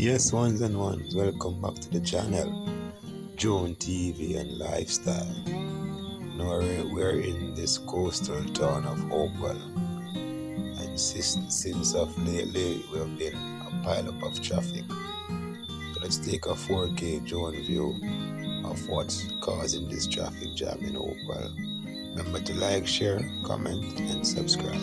Yes, ones and ones, welcome back to the channel, Joan TV and Lifestyle. Now we're in this coastal town of Hopewell, and since of lately we've been a pileup of traffic. So let's take a 4K drone view of what's causing this traffic jam in Hopewell. Remember to like, share, comment, and subscribe.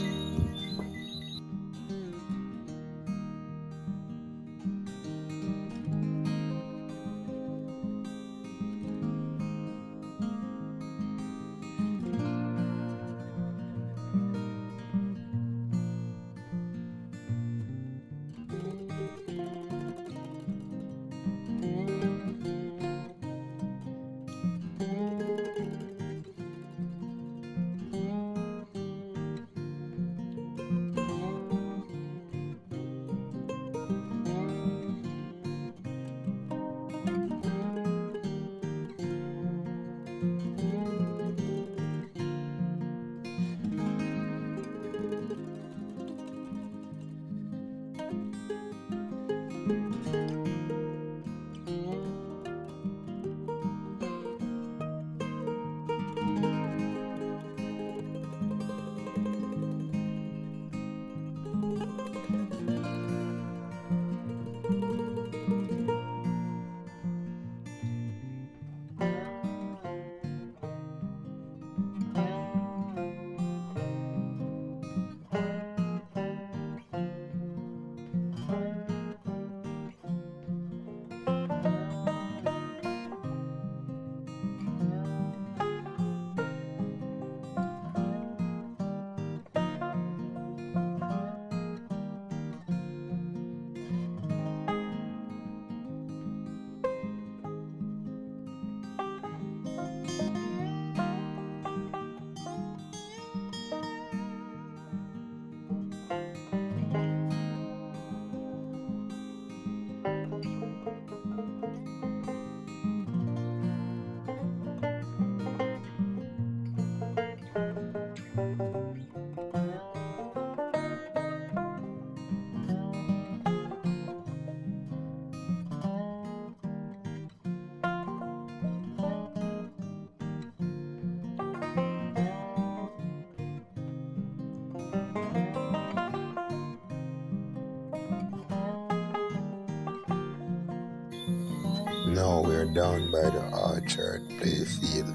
Now we're down by the Orchard Playfield,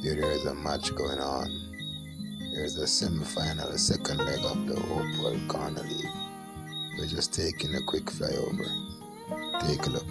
where there's a match going on. There's a semi-final, second leg of the Hopewell Corner League. We're just taking a quick flyover. Take a look.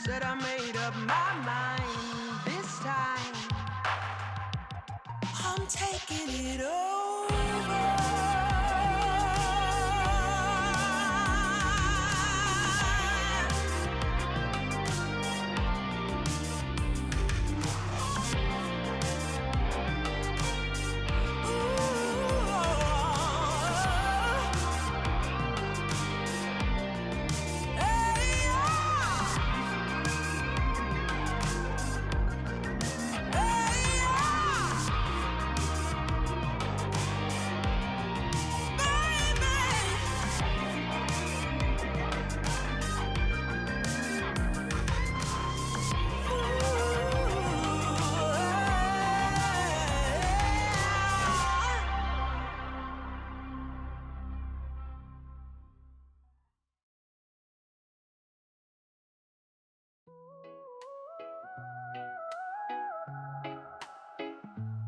Said I made up my mind this time. I'm taking it over.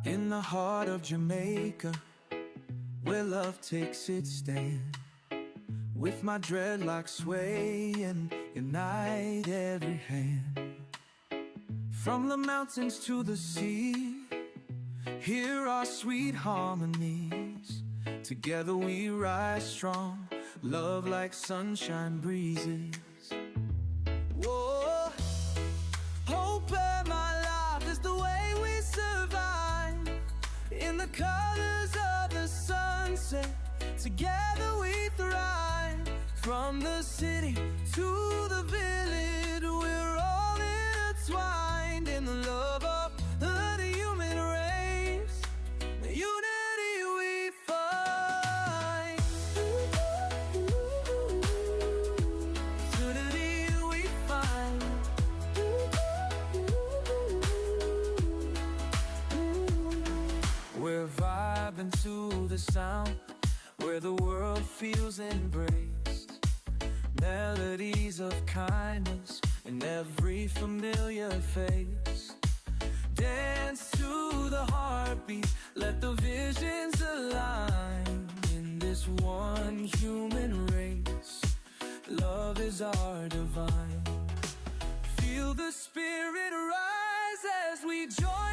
In the heart of Jamaica, where love takes its stand, with my dreadlocks swaying, unite every hand. From the mountains to the sea, hear our sweet harmonies. Together we rise strong, love like sunshine breezes. Whoa, hope in my life is the way we survive. In the colors of the sunset, together we thrive. From the city to the village, we're all intertwined in the love of the human race. The unity we find. Unity we find. We're vibing to the sound where the world feels embraced. Melodies of kindness in every familiar face. Dance to the heartbeat, let the visions align. In this one human race, love is our divine. Feel the spirit rise as we join